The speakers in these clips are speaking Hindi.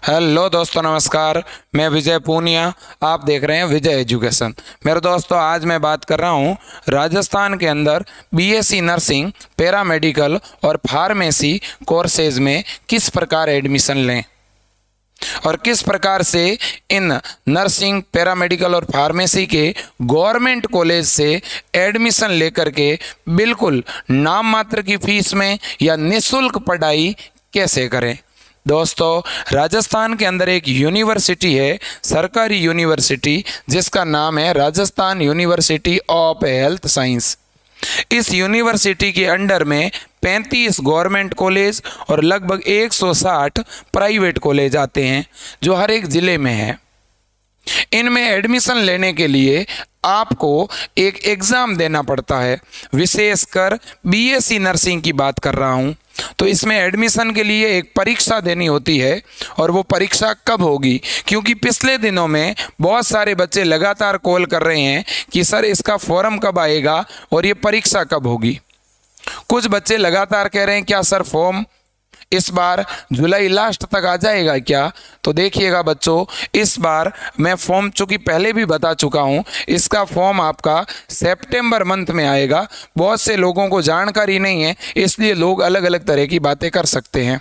हेलो दोस्तों, नमस्कार। मैं विजय पूनिया, आप देख रहे हैं विजय एजुकेशन। मेरे दोस्तों, आज मैं बात कर रहा हूं राजस्थान के अंदर बीएससी नर्सिंग, पैरामेडिकल और फार्मेसी कोर्सेज में किस प्रकार एडमिशन लें और किस प्रकार से इन नर्सिंग, पैरामेडिकल और फार्मेसी के गवर्नमेंट कॉलेज से एडमिशन लेकर के बिल्कुल नाम मात्र की फीस में या निःशुल्क पढ़ाई कैसे करें। दोस्तों, राजस्थान के अंदर एक यूनिवर्सिटी है, सरकारी यूनिवर्सिटी, जिसका नाम है Rajasthan university of health science. इस यूनिवर्सिटी के अंडर में 35 गवर्नमेंट कॉलेज और लगभग 160 प्राइवेट कॉलेज आते हैं, जो हर एक ज़िले में है। इनमें एडमिशन लेने के लिए आपको एक एग्ज़ाम देना पड़ता है। विशेषकर बीएससी नर्सिंग की बात कर रहा हूँ, तो इसमें एडमिशन के लिए एक परीक्षा देनी होती है। और वो परीक्षा कब होगी, क्योंकि पिछले दिनों में बहुत सारे बच्चे लगातार कॉल कर रहे हैं कि सर इसका फॉर्म कब आएगा और ये परीक्षा कब होगी। कुछ बच्चे लगातार कह रहे हैं क्या सर फॉर्म इस बार जुलाई लास्ट तक आ जाएगा क्या। तो देखिएगा बच्चों, इस बार मैं फॉर्म चूँकि पहले भी बता चुका हूँ, इसका फॉर्म आपका सितंबर मंथ में आएगा। बहुत से लोगों को जानकारी नहीं है, इसलिए लोग अलग अलग तरह की बातें कर सकते हैं।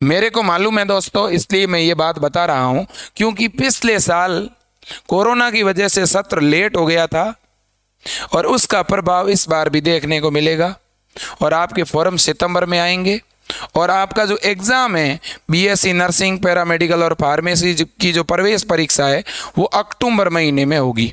मेरे को मालूम है दोस्तों, इसलिए मैं ये बात बता रहा हूँ, क्योंकि पिछले साल कोरोना की वजह से सत्र लेट हो गया था और उसका प्रभाव इस बार भी देखने को मिलेगा। और आपके फॉर्म सितंबर में आएंगे और आपका जो एग्ज़ाम है बीएससी नर्सिंग, पैरामेडिकल और फार्मेसी की जो प्रवेश परीक्षा है वो अक्टूबर महीने में होगी।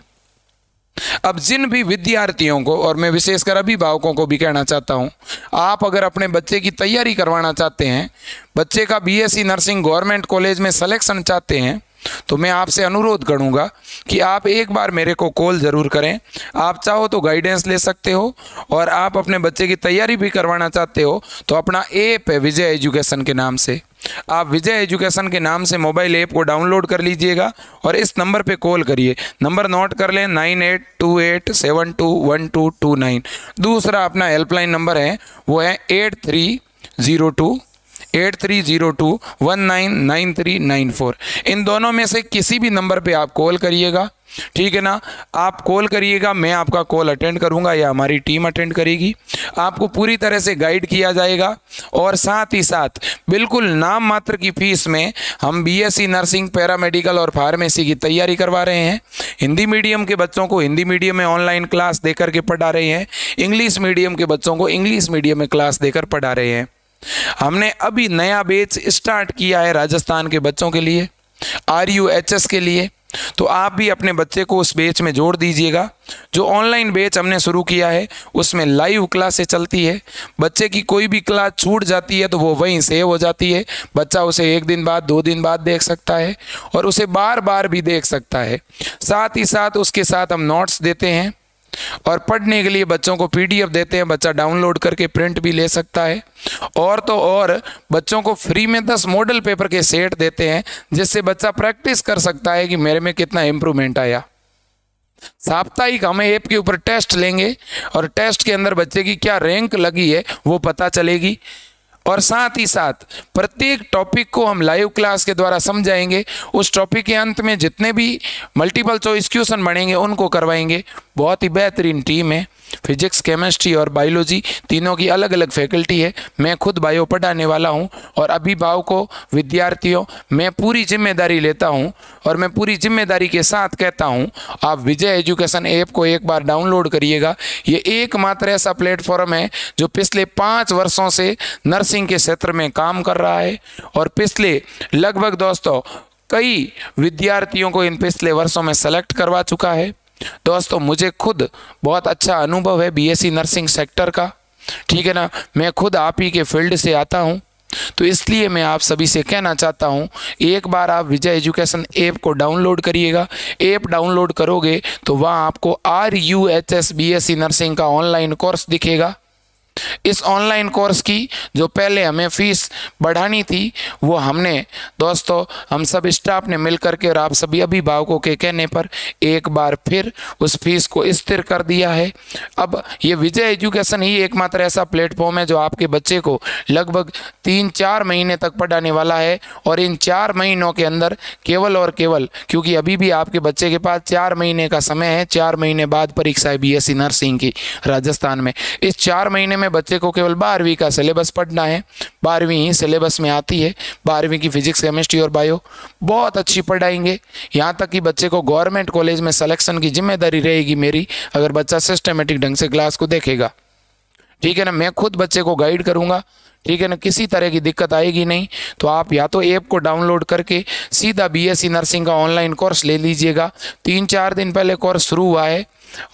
अब जिन भी विद्यार्थियों को, और मैं विशेषकर अभिभावकों को भी कहना चाहता हूं, आप अगर अपने बच्चे की तैयारी करवाना चाहते हैं, बच्चे का बीएससी नर्सिंग गवर्नमेंट कॉलेज में सिलेक्शन चाहते हैं, तो मैं आपसे अनुरोध करूंगा कि आप एक बार मेरे को कॉल ज़रूर करें। आप चाहो तो गाइडेंस ले सकते हो, और आप अपने बच्चे की तैयारी भी करवाना चाहते हो तो अपना ऐप है विजय एजुकेशन के नाम से। आप विजय एजुकेशन के नाम से मोबाइल ऐप को डाउनलोड कर लीजिएगा और इस नंबर पे कॉल करिए। नंबर नोट कर लें, 9828721229। दूसरा अपना हेल्पलाइन नंबर है, वो है 8302199394। इन दोनों में से किसी भी नंबर पे आप कॉल करिएगा, ठीक है ना। आप कॉल करिएगा, मैं आपका कॉल अटेंड करूंगा या हमारी टीम अटेंड करेगी। आपको पूरी तरह से गाइड किया जाएगा और साथ ही साथ बिल्कुल नाम मात्र की फीस में हम बीएससी नर्सिंग, पैरामेडिकल और फार्मेसी की तैयारी करवा रहे हैं। हिंदी मीडियम के बच्चों को हिंदी मीडियम में ऑनलाइन क्लास देकर के पढ़ा रहे हैं, इंग्लिश मीडियम के बच्चों को इंग्लिश मीडियम में क्लास देकर पढ़ा रहे हैं। हमने अभी नया बैच स्टार्ट किया है राजस्थान के बच्चों के लिए, RUHS के लिए, तो आप भी अपने बच्चे को उस बैच में जोड़ दीजिएगा। जो ऑनलाइन बैच हमने शुरू किया है उसमें लाइव क्लासें चलती है। बच्चे की कोई भी क्लास छूट जाती है तो वो वहीं सेव हो जाती है, बच्चा उसे 1 दिन बाद, 2 दिन बाद देख सकता है और उसे बार बार भी देख सकता है। साथ ही साथ उसके साथ हम नोट्स देते हैं और पढ़ने के लिए बच्चों को PDF देते हैं, बच्चा डाउनलोड करके प्रिंट भी ले सकता है। और तो और बच्चों को फ्री में 10 मॉडल पेपर के सेट देते हैं, जिससे बच्चा प्रैक्टिस कर सकता है कि मेरे में कितना इम्प्रूवमेंट आया। साप्ताहिक हम ऐप के ऊपर टेस्ट लेंगे और टेस्ट के अंदर बच्चे की क्या रैंक लगी है वो पता चलेगी। और साथ ही साथ प्रत्येक टॉपिक को हम लाइव क्लास के द्वारा समझाएंगे। उस टॉपिक के अंत में जितने भी मल्टीपल चॉइस क्वेश्चन बनेंगे उनको करवाएंगे। बहुत ही बेहतरीन टीम है, फिजिक्स, केमिस्ट्री और बायोलॉजी तीनों की अलग अलग फैकल्टी है। मैं खुद बायो पढ़ाने वाला हूं और अभिभावकों, विद्यार्थियों, मैं पूरी जिम्मेदारी लेता हूं और मैं पूरी जिम्मेदारी के साथ कहता हूं आप विजय एजुकेशन ऐप को एक बार डाउनलोड करिएगा। ये एकमात्र ऐसा प्लेटफॉर्म है जो पिछले 5 वर्षों से नर्सिंग के क्षेत्र में काम कर रहा है और पिछले लगभग दोस्तों कई विद्यार्थियों को इन पिछले वर्षों में सेलेक्ट करवा चुका है। दोस्तों, मुझे खुद बहुत अच्छा अनुभव है बीएससी नर्सिंग सेक्टर का, ठीक है ना। मैं खुद आप ही के फील्ड से आता हूं, तो इसलिए मैं आप सभी से कहना चाहता हूं एक बार आप विजय एजुकेशन ऐप को डाउनलोड करिएगा। ऐप डाउनलोड करोगे तो वहां आपको RUHS बीएससी नर्सिंग का ऑनलाइन कोर्स दिखेगा। इस ऑनलाइन कोर्स की जो पहले हमें फीस बढ़ानी थी, वो हमने दोस्तों हम सब स्टाफ ने मिल करके और आप सभी अभिभावकों के कहने पर एक बार फिर उस फीस को स्थिर कर दिया है। अब ये विजय एजुकेशन ही एकमात्र ऐसा प्लेटफॉर्म है जो आपके बच्चे को लगभग 3-4 महीने तक पढ़ाने वाला है। और इन 4 महीनों के अंदर केवल और केवल, क्योंकि अभी भी आपके बच्चे के पास 4 महीने का समय है, 4 महीने बाद परीक्षा है बीएससी नर्सिंग की राजस्थान में। इस 4 महीने में बच्चे को केवल 12वीं का सिलेबस पढ़ना है। 12वीं ही सिलेबस में आती है, 12वीं की फिजिक्स, केमिस्ट्री और बायो बहुत अच्छी पढ़ाएंगे। यहाँ तक कि बच्चे को गवर्नमेंट कॉलेज में सिलेक्शन की जिम्मेदारी रहेगी मेरी, अगर बच्चा सिस्टमेटिक ढंग से क्लास को देखेगा। ठीक है ना, मैं खुद बच्चे को गाइड करूँगा। ठीक है ना, किसी तरह की दिक्कत आएगी नहीं। तो आप या तो ऐप को डाउनलोड करके सीधा बीएससी नर्सिंग का ऑनलाइन कोर्स ले लीजिएगा। 3-4 दिन पहले कोर्स शुरू हुआ है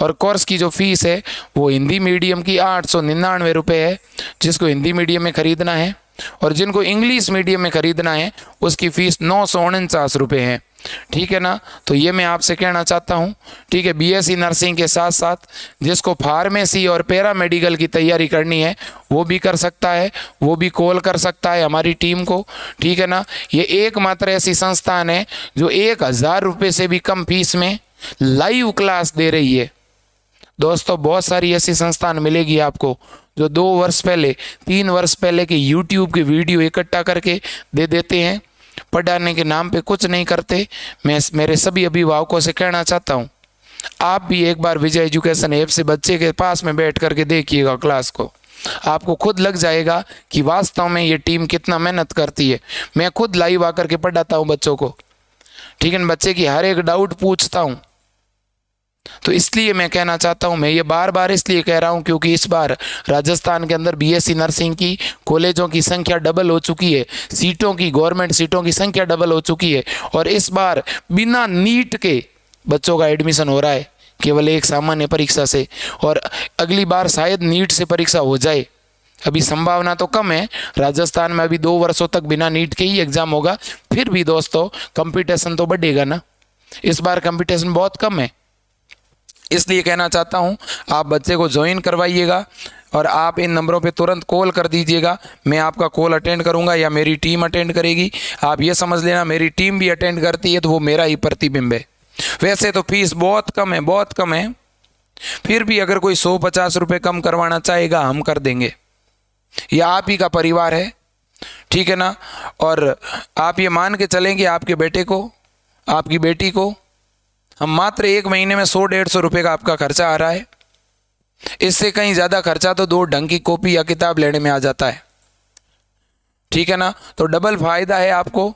और कोर्स की जो फीस है वो हिंदी मीडियम की 899 रुपये है, जिसको हिंदी मीडियम में ख़रीदना है, और जिनको इंग्लिश मीडियम में ख़रीदना है उसकी फ़ीस 949 रुपये है। ठीक है ना, तो ये मैं आपसे कहना चाहता हूँ। ठीक है, बीएससी नर्सिंग के साथ साथ जिसको फार्मेसी और पैरामेडिकल की तैयारी करनी है वो भी कर सकता है, वो भी कॉल कर सकता है हमारी टीम को। ठीक है ना, ये एकमात्र ऐसी संस्थान है जो 1000 रुपये से भी कम फीस में लाइव क्लास दे रही है। दोस्तों बहुत सारी ऐसी संस्थान मिलेगी आपको जो 2 वर्ष पहले, 3 वर्ष पहले के यूट्यूब के वीडियो इकट्ठा करके दे देते हैं, पढ़ाने के नाम पे कुछ नहीं करते। मैं मेरे सभी अभिभावकों से कहना चाहता हूँ, आप भी एक बार विजय एजुकेशन ऐप से बच्चे के पास में बैठ करके देखिएगा क्लास को, आपको खुद लग जाएगा कि वास्तव में ये टीम कितना मेहनत करती है। मैं खुद लाइव आकर के पढ़ाता हूँ बच्चों को। ठीक है, बच्चे की हर एक डाउट पूछता हूँ। तो इसलिए मैं कहना चाहता हूं, मैं ये बार बार इसलिए कह रहा हूं क्योंकि इस बार राजस्थान के अंदर बीएससी नर्सिंग की कॉलेजों की संख्या डबल हो चुकी है, सीटों की, गवर्नमेंट सीटों की संख्या डबल हो चुकी है, और इस बार बिना नीट के बच्चों का एडमिशन हो रहा है, केवल एक सामान्य परीक्षा से। और अगली बार शायद नीट से परीक्षा हो जाए, अभी संभावना तो कम है। राजस्थान में अभी 2 वर्षों तक बिना नीट के ही एग्जाम होगा। फिर भी दोस्तों कंपटीशन तो बढ़ेगा ना, इस बार कंपटीशन बहुत कम है। इसलिए कहना चाहता हूं, आप बच्चे को ज्वाइन करवाइएगा और आप इन नंबरों पे तुरंत कॉल कर दीजिएगा। मैं आपका कॉल अटेंड करूंगा या मेरी टीम अटेंड करेगी। आप ये समझ लेना, मेरी टीम भी अटेंड करती है तो वो मेरा ही प्रतिबिंब है। वैसे तो फीस बहुत कम है, बहुत कम है, फिर भी अगर कोई 150 रुपये कम करवाना चाहेगा हम कर देंगे। यह आप ही का परिवार है, ठीक है ना। और आप ये मान के चलेंगे आपके बेटे को, आपकी बेटी को हम मात्र 1 महीने में 100-150 रुपये का आपका खर्चा आ रहा है। इससे कहीं ज़्यादा खर्चा तो 2 ढंग की कॉपी या किताब लेने में आ जाता है, ठीक है ना। तो डबल फायदा है आपको,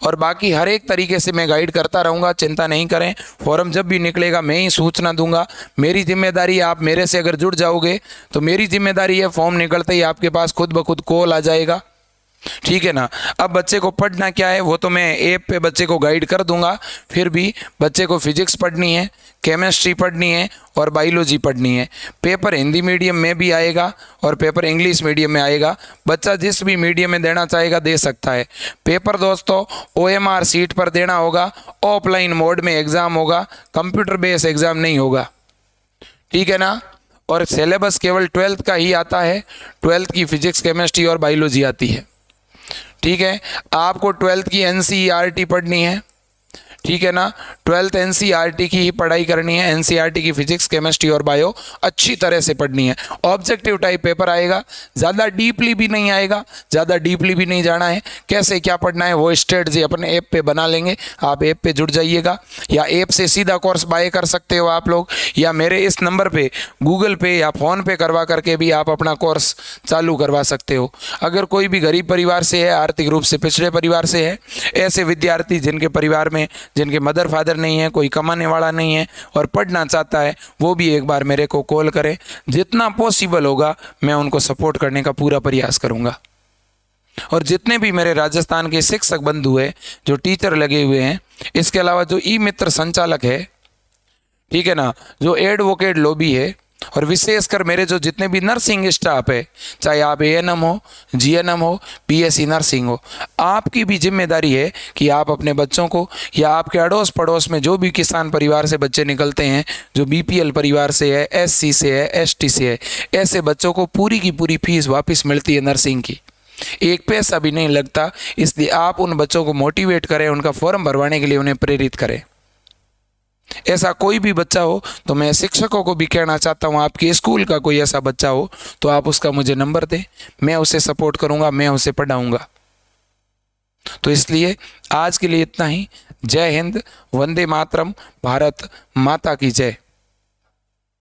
और बाकी हर एक तरीके से मैं गाइड करता रहूँगा, चिंता नहीं करें। फॉर्म जब भी निकलेगा मैं ही सूचना दूंगा, मेरी जिम्मेदारी। आप मेरे से अगर जुड़ जाओगे तो मेरी जिम्मेदारी है, फॉर्म निकलते ही आपके पास खुद ब खुद कॉल आ जाएगा, ठीक है ना। अब बच्चे को पढ़ना क्या है वो तो मैं ऐप पे बच्चे को गाइड कर दूंगा। फिर भी बच्चे को फिजिक्स पढ़नी है, केमिस्ट्री पढ़नी है और बायोलॉजी पढ़नी है। पेपर हिंदी मीडियम में भी आएगा और पेपर इंग्लिश मीडियम में आएगा। बच्चा जिस भी मीडियम में देना चाहेगा दे सकता है। पेपर दोस्तों OMR सीट पर देना होगा, ऑफलाइन मोड में एग्ज़ाम होगा, कंप्यूटर बेस्ड एग्ज़ाम नहीं होगा, ठीक है ना। और सिलेबस केवल 12th का ही आता है, 12th की फिजिक्स, केमिस्ट्री और बायोलॉजी आती है, ठीक है। आपको 12th की NCERT पढ़नी है, ठीक है ना। 12th NCERT की ही पढ़ाई करनी है। NCERT की फिजिक्स, केमिस्ट्री और बायो अच्छी तरह से पढ़नी है। ऑब्जेक्टिव टाइप पेपर आएगा, ज़्यादा डीपली भी नहीं आएगा, ज़्यादा डीपली भी नहीं जाना है। कैसे क्या पढ़ना है वो स्ट्रेटजी अपने ऐप पे बना लेंगे। आप ऐप पे जुड़ जाइएगा, या ऐप से सीधा कोर्स बाय कर सकते हो आप लोग, या मेरे इस नंबर पे गूगल पे या फ़ोन पे करवा करके भी आप अपना कोर्स चालू करवा सकते हो। अगर कोई भी गरीब परिवार से है, आर्थिक रूप से पिछड़े परिवार से है, ऐसे विद्यार्थी जिनके परिवार में, जिनके मदर फादर नहीं है, कोई कमाने वाला नहीं है और पढ़ना चाहता है, वो भी एक बार मेरे को कॉल करें। जितना पॉसिबल होगा मैं उनको सपोर्ट करने का पूरा प्रयास करूंगा। और जितने भी मेरे राजस्थान के शिक्षक बंधु हैं जो टीचर लगे हुए हैं, इसके अलावा जो ई मित्र संचालक है, ठीक है ना, जो एडवोकेट लॉबी है, और विशेषकर मेरे जो जितने भी नर्सिंग स्टाफ है, चाहे आप एएनएम हो, जीएनएम हो, बीएससी नर्सिंग हो, आपकी भी जिम्मेदारी है कि आप अपने बच्चों को या आपके अड़ोस पड़ोस में जो भी किसान परिवार से बच्चे निकलते हैं, जो बीपीएल परिवार से है, एससी से है, एसटी से है, ऐसे बच्चों को पूरी की पूरी फीस वापस मिलती है नर्सिंग की, एक पैसा भी नहीं लगता। इसलिए आप उन बच्चों को मोटिवेट करें, उनका फॉर्म भरवाने के लिए उन्हें प्रेरित करें। ऐसा कोई भी बच्चा हो तो मैं शिक्षकों को भी कहना चाहता हूँ, आपके स्कूल का कोई ऐसा बच्चा हो तो आप उसका मुझे नंबर दें, मैं उसे सपोर्ट करूँगा, मैं उसे पढ़ाऊँगा। तो इसलिए आज के लिए इतना ही। जय हिंद, वंदे मातरम, भारत माता की जय।